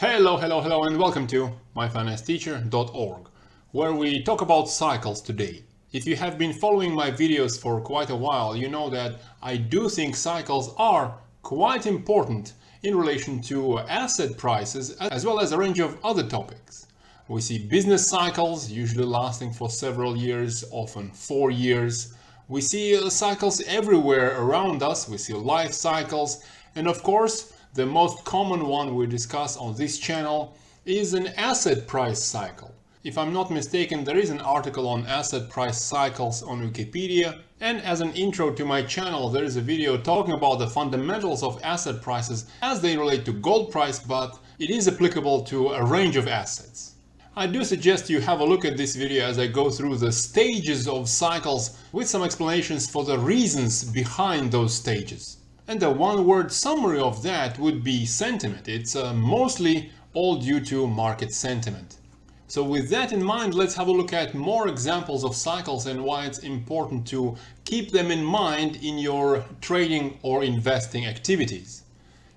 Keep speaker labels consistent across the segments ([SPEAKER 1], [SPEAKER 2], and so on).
[SPEAKER 1] Hello, and welcome to myfinanceteacher.org, where we talk about cycles today. If you have been following my videos for quite a while, you know that I do think cycles are quite important in relation to asset prices, as well as a range of other topics. We see business cycles, usually lasting for several years, often 4 years. We see cycles everywhere around us. We see life cycles, and of course, the most common one we discuss on this channel is an asset price cycle. If I'm not mistaken, there is an article on asset price cycles on Wikipedia, and as an intro to my channel there is a video talking about the fundamentals of asset prices as they relate to gold price, but it is applicable to a range of assets. I do suggest you have a look at this video as I go through the stages of cycles with some explanations for the reasons behind those stages. And the one-word summary of that would be sentiment. It's mostly all due to market sentiment. So with that in mind, let's have a look at more examples of cycles and why it's important to keep them in mind in your trading or investing activities.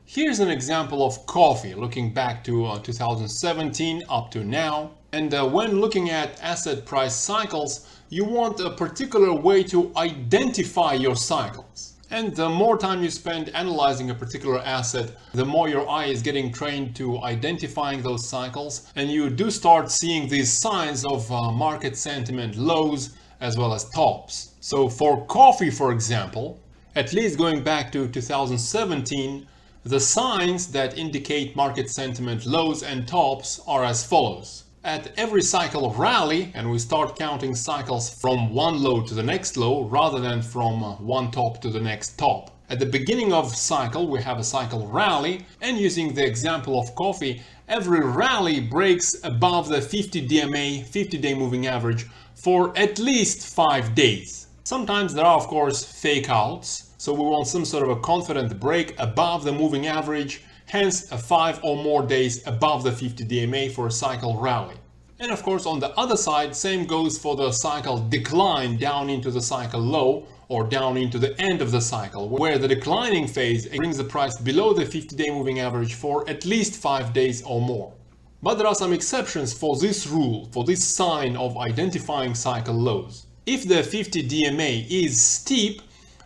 [SPEAKER 1] Here's an example of coffee, looking back to 2017 up to now. And when looking at asset price cycles, you want a particular way to identify your cycles. And the more time you spend analyzing a particular asset, the more your eye is getting trained to identifying those cycles, and you do start seeing these signs of market sentiment lows as well as tops. So for coffee, for example, at least going back to 2017, the signs that indicate market sentiment lows and tops are as follows. At every cycle of rally, and we start counting cycles from one low to the next low rather than from one top to the next top. At the beginning of cycle we have a cycle rally, and using the example of coffee, every rally breaks above the 50 DMA, 50-day moving average, for at least 5 days. Sometimes there are of course fake outs, so we want some sort of a confident break above the moving average, hence a 5 or more days above the 50 DMA for a cycle rally. And of course on the other side, same goes for the cycle decline down into the cycle low or down into the end of the cycle, where the declining phase brings the price below the 50-day moving average for at least 5 days or more. But there are some exceptions for this rule, for this sign of identifying cycle lows. If the 50 DMA is steep,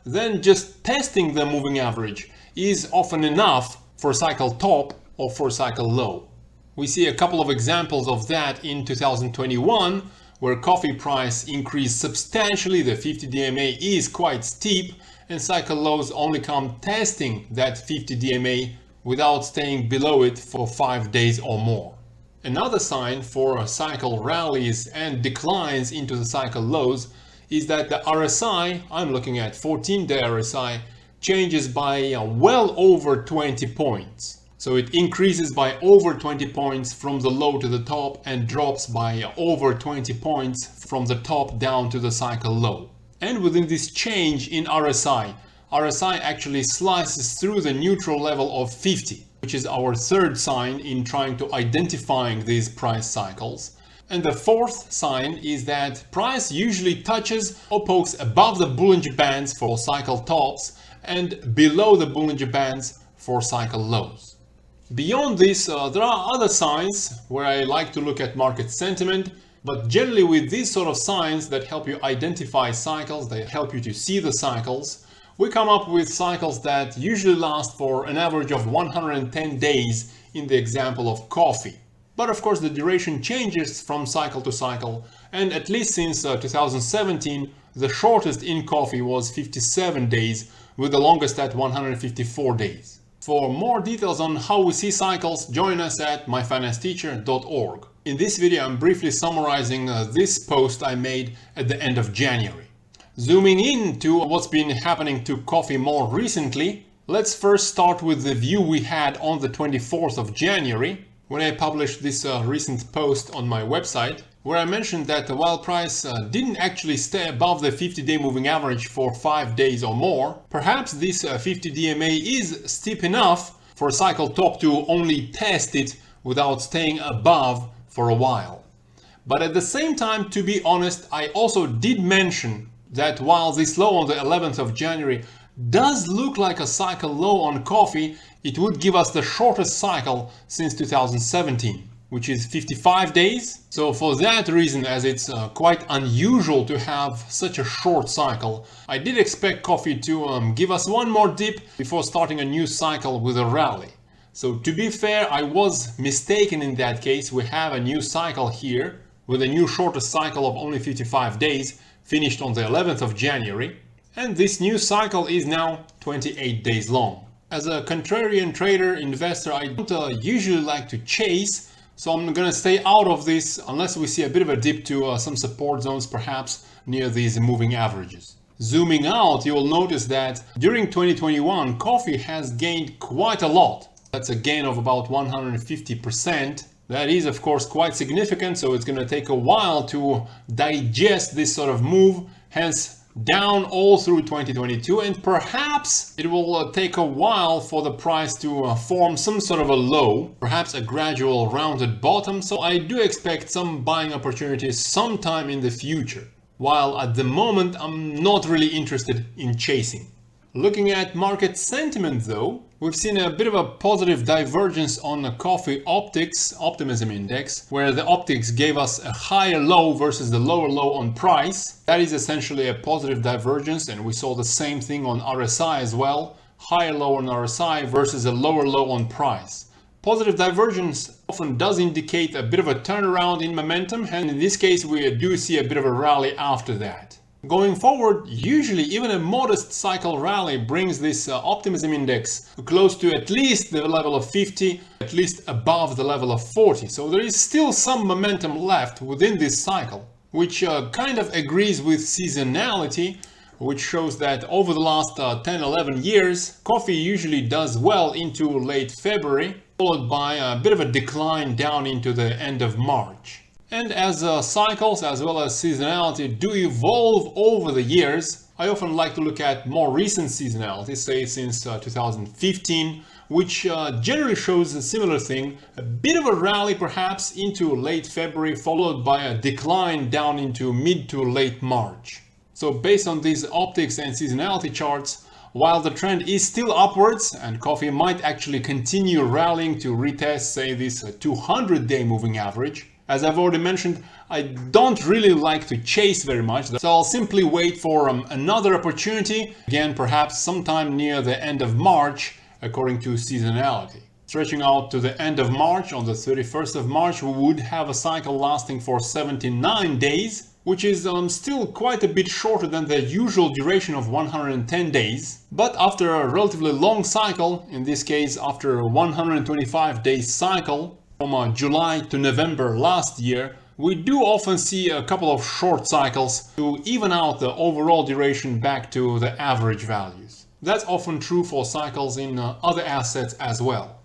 [SPEAKER 1] then just testing the moving average is often enough for cycle top or for cycle low. We see a couple of examples of that in 2021, where coffee price increased substantially, the 50 DMA is quite steep, and cycle lows only come testing that 50 DMA without staying below it for 5 days or more. Another sign for cycle rallies and declines into the cycle lows is that the RSI, I'm looking at 14-day RSI, changes by well over 20 points. So it increases by over 20 points from the low to the top and drops by over 20 points from the top down to the cycle low. And within this change in RSI actually slices through the neutral level of 50, which is our third sign in trying to identifying these price cycles. And the fourth sign is that price usually touches or pokes above the Bollinger Bands for cycle tops and below the Bollinger Bands for cycle lows. Beyond this, there are other signs where I like to look at market sentiment, but generally with these sort of signs that help you identify cycles, they help you to see the cycles, we come up with cycles that usually last for an average of 110 days in the example of coffee. But of course the duration changes from cycle to cycle, and at least since 2017, the shortest in coffee was 57 days, with the longest at 154 days. For more details on how we see cycles, join us at myfinanceteacher.org. In this video I'm briefly summarizing this post I made at the end of January. Zooming in to what's been happening to coffee more recently, let's first start with the view we had on the 24th of January, when I published this recent post on my website, where I mentioned that while price didn't actually stay above the 50-day moving average for 5 days or more, perhaps this 50 DMA is steep enough for a cycle top to only test it without staying above for a while. But at the same time, to be honest, I also did mention that while this low on the 11th of January does look like a cycle low on coffee, it would give us the shortest cycle since 2017, which is 55 days. So for that reason, as it's quite unusual to have such a short cycle, I did expect coffee to give us one more dip before starting a new cycle with a rally. So to be fair, I was mistaken in that case. We have a new cycle here with a new shortest cycle of only 55 days, finished on the 11th of January. And this new cycle is now 28 days long. As a contrarian trader, investor, I don't usually like to chase, so I'm gonna stay out of this unless we see a bit of a dip to some support zones, perhaps near these moving averages. Zooming out, you will notice that during 2021, coffee has gained quite a lot. That's a gain of about 150%. That is, of course, quite significant, so it's gonna take a while to digest this sort of move, hence down all through 2022, and perhaps it will take a while for the price to form some sort of a low, perhaps a gradual rounded bottom. So I do expect some buying opportunities sometime in the future, while at the moment I'm not really interested in chasing. Looking at market sentiment though, we've seen a bit of a positive divergence on the coffee optics optimism index, where the optics gave us a higher low versus the lower low on price. That is essentially a positive divergence, and we saw the same thing on RSI as well. Higher low on RSI versus a lower low on price. Positive divergence often does indicate a bit of a turnaround in momentum, and in this case we do see a bit of a rally after that. Going forward, usually even a modest cycle rally brings this optimism index close to at least the level of 50, at least above the level of 40. So there is still some momentum left within this cycle, which kind of agrees with seasonality, which shows that over the last 10-11 years, coffee usually does well into late February, followed by a bit of a decline down into the end of March. And as cycles as well as seasonality do evolve over the years, I often like to look at more recent seasonality, say since 2015, which generally shows a similar thing, a bit of a rally perhaps into late February, followed by a decline down into mid to late March. So based on these optics and seasonality charts, while the trend is still upwards and coffee might actually continue rallying to retest, say, this 200-day moving average, as I've already mentioned, I don't really like to chase very much, so I'll simply wait for another opportunity, again perhaps sometime near the end of March, according to seasonality. Stretching out to the end of March, on the 31st of March, we would have a cycle lasting for 79 days, which is still quite a bit shorter than the usual duration of 110 days. But after a relatively long cycle, in this case after a 125-day cycle, from July to November last year, we do often see a couple of short cycles to even out the overall duration back to the average values. That's often true for cycles in other assets as well.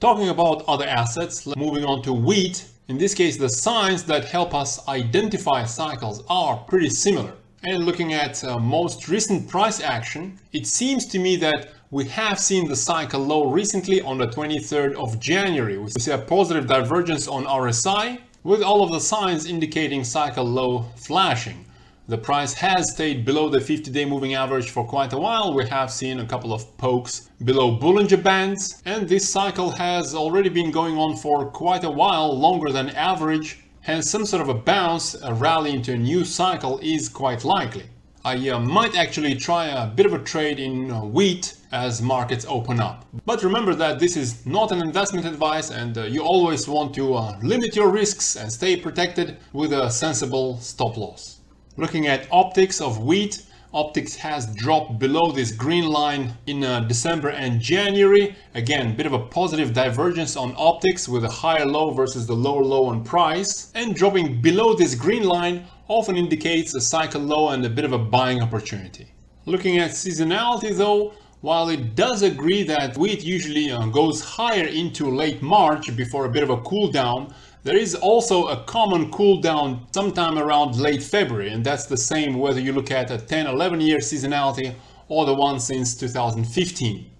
[SPEAKER 1] Talking about other assets, moving on to wheat, in this case the signs that help us identify cycles are pretty similar. And looking at most recent price action, it seems to me that we have seen the cycle low recently on the 23rd of January. We see a positive divergence on RSI with all of the signs indicating cycle low flashing. The price has stayed below the 50-day moving average for quite a while. We have seen a couple of pokes below Bollinger Bands, and this cycle has already been going on for quite a while, longer than average. Hence some sort of a bounce, a rally into a new cycle is quite likely. I might actually try a bit of a trade in wheat as markets open up. But remember that this is not an investment advice, and you always want to limit your risks and stay protected with a sensible stop loss. Looking at optics of wheat, optics has dropped below this green line in December and January. Again, bit of a positive divergence on optics with a higher low versus the lower low on price. And dropping below this green line often indicates a cycle low and a bit of a buying opportunity. Looking at seasonality though, while it does agree that wheat usually goes higher into late March before a bit of a cool down, there is also a common cool down sometime around late February, and that's the same whether you look at a 10-11 year seasonality or the one since 2015.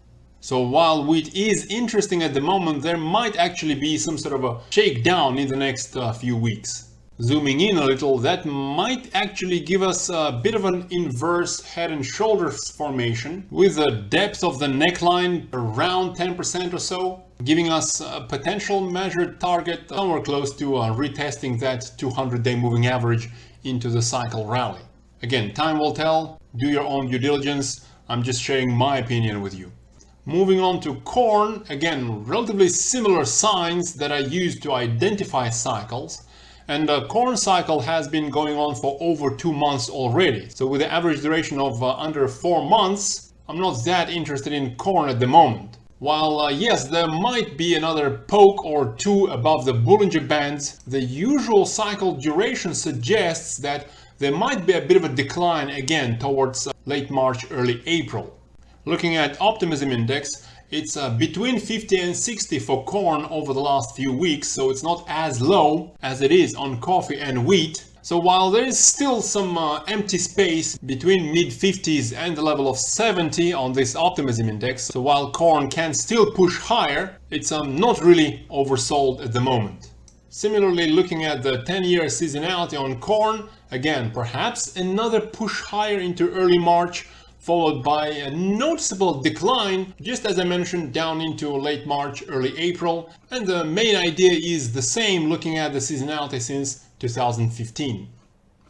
[SPEAKER 1] So while wheat is interesting at the moment, there might actually be some sort of a shakedown in the next few weeks. Zooming in a little, that might actually give us a bit of an inverse head and shoulders formation with a depth of the neckline around 10% or so, giving us a potential measured target somewhere close to retesting that 200-day moving average into the cycle rally. Again, time will tell, do your own due diligence, I'm just sharing my opinion with you. Moving on to corn, again, relatively similar signs that I use to identify cycles. And the corn cycle has been going on for over 2 months already. So with the average duration of under 4 months, I'm not that interested in corn at the moment. While yes, there might be another poke or two above the Bollinger Bands, the usual cycle duration suggests that there might be a bit of a decline again towards late March, early April. Looking at optimism index, it's between 50 and 60 for corn over the last few weeks, so it's not as low as it is on coffee and wheat. So while there is still some empty space between mid-50s and the level of 70 on this optimism index, so while corn can still push higher, it's not really oversold at the moment. Similarly, looking at the 10-year seasonality on corn, again, perhaps another push higher into early March, followed by a noticeable decline, just as I mentioned, down into late March, early April. And the main idea is the same looking at the seasonality since 2015.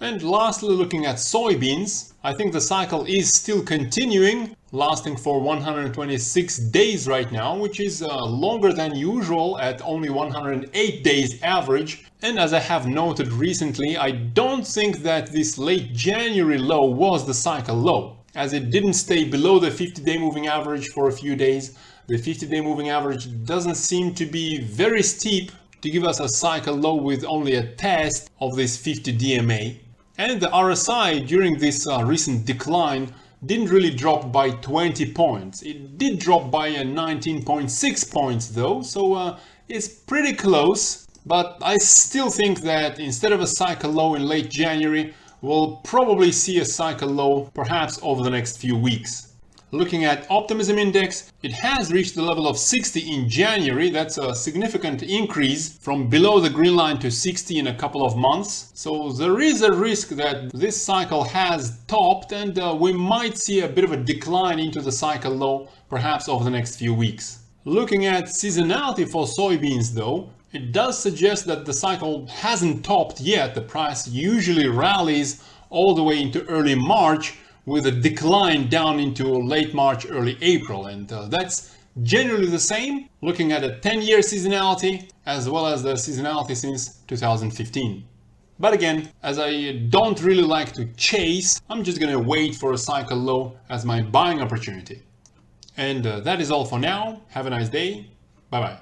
[SPEAKER 1] And lastly, looking at soybeans, I think the cycle is still continuing, lasting for 126 days right now, which is longer than usual at only 108 days average. And as I have noted recently, I don't think that this late January low was the cycle low, as it didn't stay below the 50-day moving average for a few days. The 50-day moving average doesn't seem to be very steep to give us a cycle low with only a test of this 50 DMA. And the RSI during this recent decline didn't really drop by 20 points. It did drop by 19.6 points though, so it's pretty close. But I still think that instead of a cycle low in late January, we'll probably see a cycle low perhaps over the next few weeks. Looking at optimism index, it has reached the level of 60 in January. That's a significant increase from below the green line to 60 in a couple of months. So there is a risk that this cycle has topped and we might see a bit of a decline into the cycle low perhaps over the next few weeks. Looking at seasonality for soybeans though, it does suggest that the cycle hasn't topped yet. The price usually rallies all the way into early March with a decline down into late March, early April. And that's generally the same looking at a 10-year seasonality as well as the seasonality since 2015. But again, as I don't really like to chase, I'm just gonna wait for a cycle low as my buying opportunity. And that is all for now. Have a nice day. Bye bye.